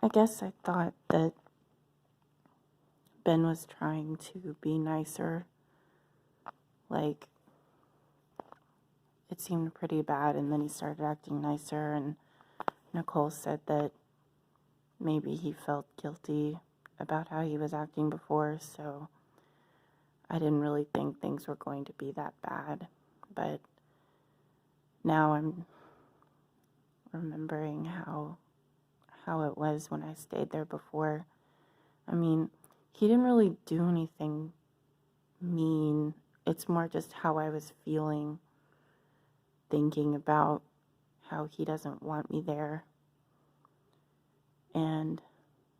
I guess I thought that Ben was trying to be nicer. Like, it seemed pretty bad, and then he started acting nicer, and Nicole said that maybe he felt guilty about how he was acting before, so I didn't really think things were going to be that bad. But now I'm remembering how it was when I stayed there before. I mean, he didn't really do anything mean. It's more just how I was feeling, thinking about how he doesn't want me there. And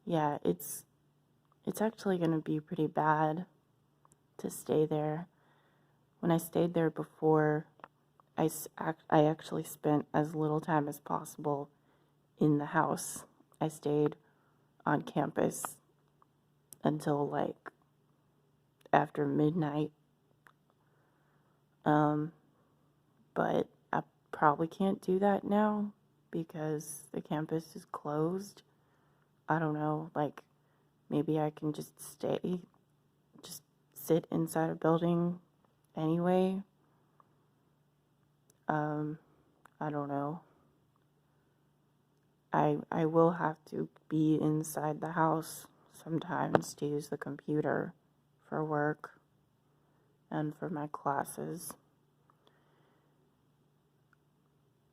yeah, it's actually going to be pretty bad to stay there. When I stayed there before, I actually spent as little time as possible in the house. I stayed on campus until like after midnight. But I probably can't do that now because the campus is closed. I don't know, like maybe I can just sit inside a building anyway. I don't know. I will have to be inside the house sometimes to use the computer for work and for my classes.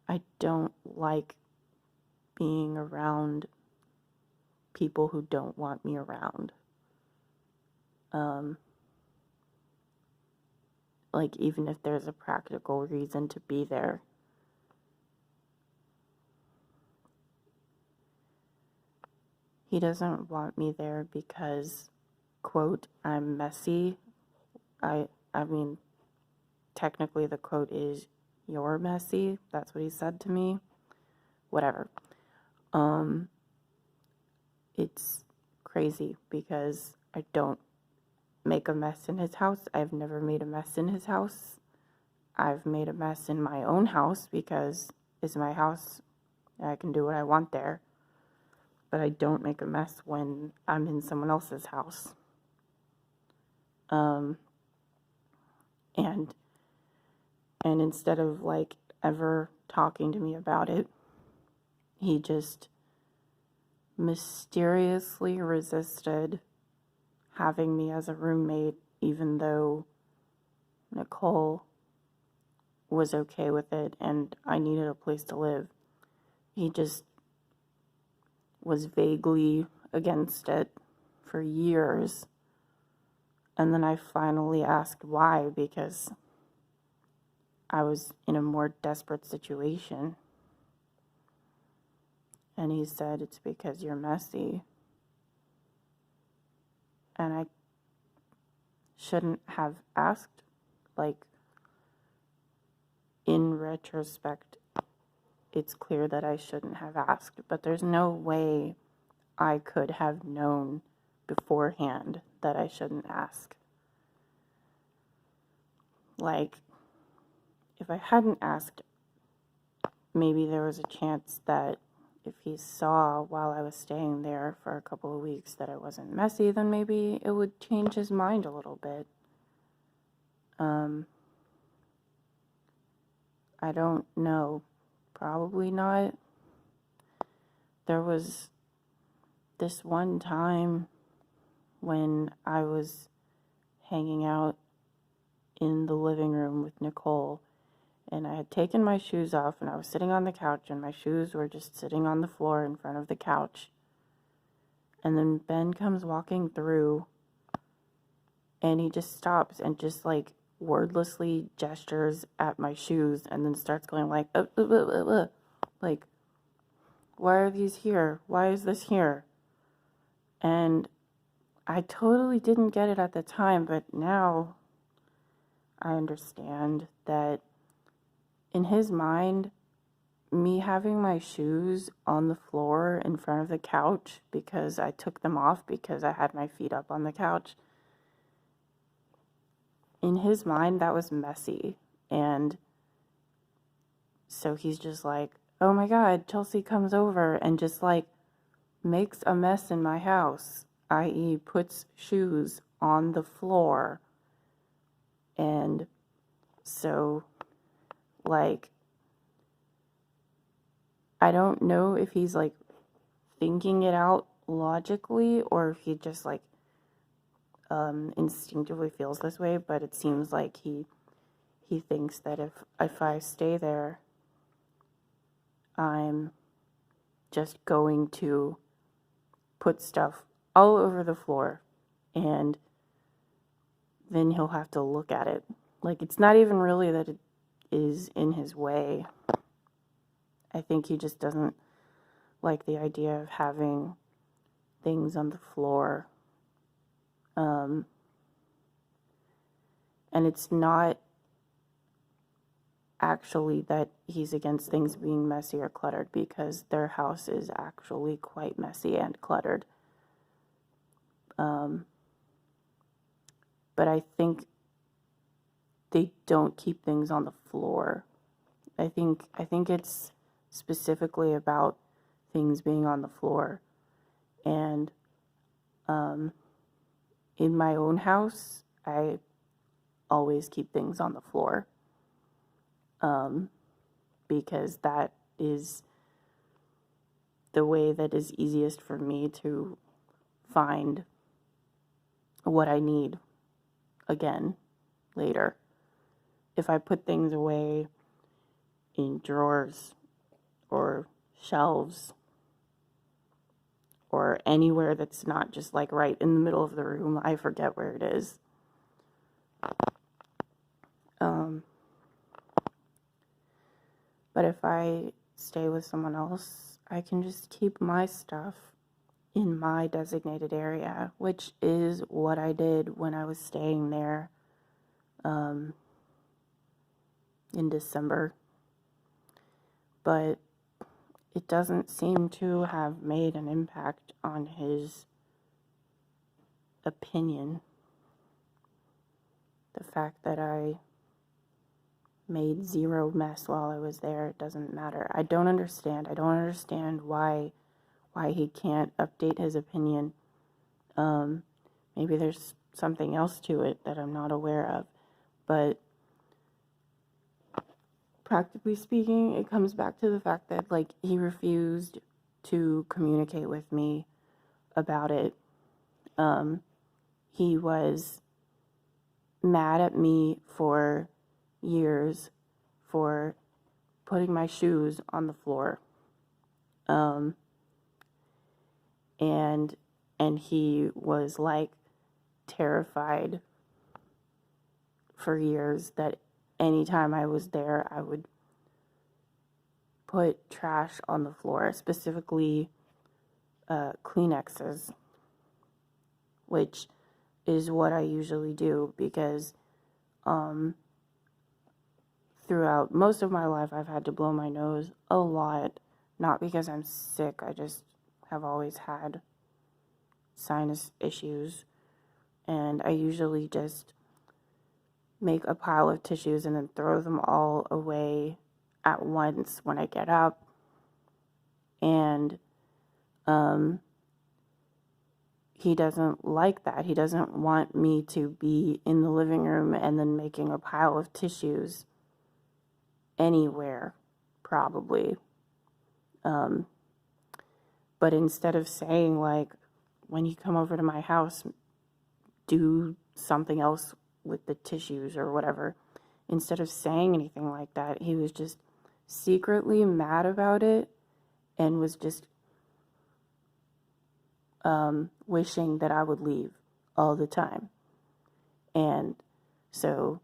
I don't like being around people who don't want me around. Like, even if there's a practical reason to be there. He doesn't want me there because, quote, I'm messy. I mean, technically the quote is, you're messy. That's what he said to me. Whatever. It's crazy because I don't make a mess in his house. I've never made a mess in his house. I've made a mess in my own house because it's my house and I can do what I want there. But I don't make a mess when I'm in someone else's house. And instead of like ever talking to me about it, he just mysteriously resisted having me as a roommate, even though Nicole was okay with it and I needed a place to live. He just was vaguely against it for years. And then I finally asked why, because I was in a more desperate situation. And he said, it's because you're messy. And I shouldn't have asked. Like, in retrospect, it's clear that I shouldn't have asked. But there's no way I could have known beforehand that I shouldn't ask. Like, if I hadn't asked, maybe there was a chance that if he saw while I was staying there for a couple of weeks that I wasn't messy, then maybe it would change his mind a little bit. I don't know. Probably not. There was this one time when I was hanging out in the living room with Nicole, and I had taken my shoes off, and I was sitting on the couch, and my shoes were just sitting on the floor in front of the couch. And then Ben comes walking through, and he just stops and just like wordlessly gestures at my shoes, and then starts going like, like, why are these here? Why is this here? And I totally didn't get it at the time, but now I understand that in his mind, me having my shoes on the floor in front of the couch because I took them off because I had my feet up on the couch, in his mind, that was messy. And so he's just like, oh my God, Chelsea comes over, and just like makes a mess in my house, i.e., puts shoes on the floor. And so, like, I don't know if he's like thinking it out logically or if he just like instinctively feels this way, but it seems like he thinks that if I stay there, I'm just going to put stuff all over the floor, and then he'll have to look at it. Like, it's not even really that it is in his way. I think he just doesn't like the idea of having things on the floor. And it's not actually that he's against things being messy or cluttered, because their house is actually quite messy and cluttered. But I think they don't keep things on the floor. I think it's specifically about things being on the floor. And in my own house, I always keep things on the floor, because that is the way that is easiest for me to find what I need again later. If I put things away in drawers or shelves or anywhere that's not just like right in the middle of the room, I forget where it is. But if I stay with someone else, I can just keep my stuff in my designated area, which is what I did when I was staying there in December. But it doesn't seem to have made an impact on his opinion. The fact that I made zero mess while I was there, it doesn't matter. I don't understand why he can't update his opinion. Maybe there's something else to it that I'm not aware of. But practically speaking, it comes back to the fact that, like, he refused to communicate with me about it. He was mad at me for years for putting my shoes on the floor. And he was like terrified for years that anytime I was there, I would put trash on the floor, specifically Kleenexes, which is what I usually do, because throughout most of my life, I've had to blow my nose a lot, not because I'm sick, I just have always had sinus issues, and I usually just make a pile of tissues and then throw them all away at once when I get up. And he doesn't like that. He doesn't want me to be in the living room and then making a pile of tissues anywhere, probably. But instead of saying, like, when you come over to my house, do something else with the tissues or whatever, instead of saying anything like that, he was just secretly mad about it and was just wishing that I would leave all the time. And so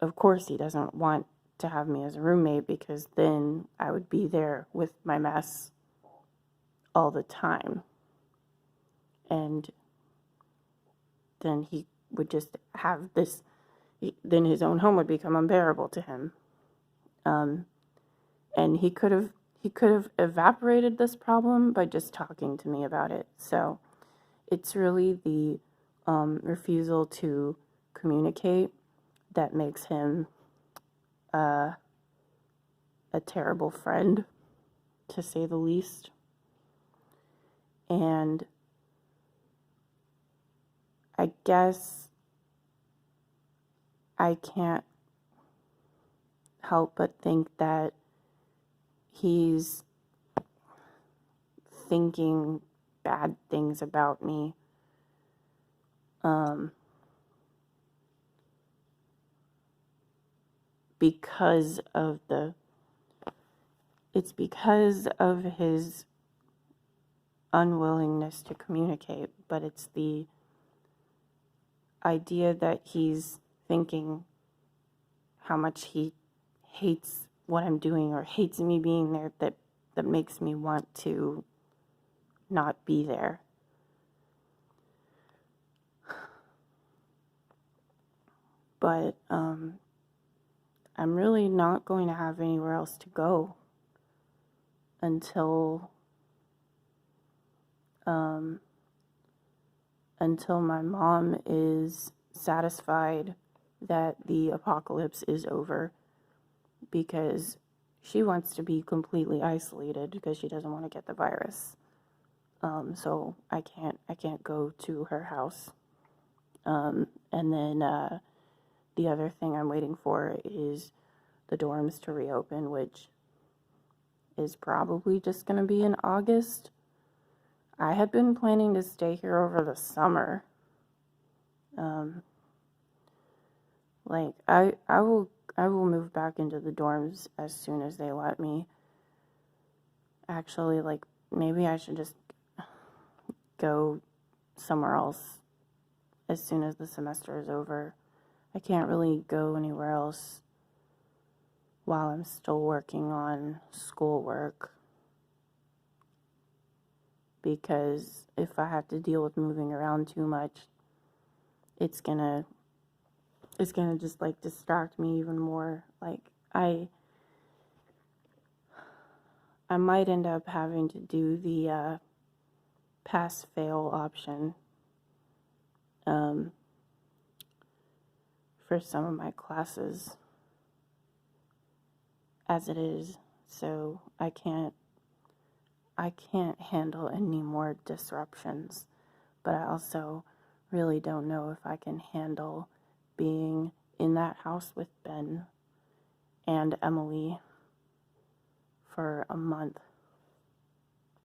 of course he doesn't want to have me as a roommate, because then I would be there with my mess all the time. And then he would just have this, then his own home would become unbearable to him. And he could have evaporated this problem by just talking to me about it. So it's really the refusal to communicate that makes him a terrible friend, to say the least. And I guess I can't help but think that he's thinking bad things about me. Because of it's because of his unwillingness to communicate, but it's the idea that he's thinking how much he hates what I'm doing or hates me being there that makes me want to not be there. But I'm really not going to have anywhere else to go until my mom is satisfied that the apocalypse is over, because she wants to be completely isolated because she doesn't want to get the virus. So I can't go to her house. And then the other thing I'm waiting for is the dorms to reopen, which is probably just going to be in August. I had been planning to stay here over the summer. I will move back into the dorms as soon as they let me. Actually, maybe I should just go somewhere else as soon as the semester is over. I can't really go anywhere else while I'm still working on schoolwork, because if I have to deal with moving around too much, it's gonna just distract me even more. I might end up having to do the pass fail option for some of my classes as it is, so I can't handle any more disruptions. But I also really don't know if I can handle being in that house with Ben and Emily for a month.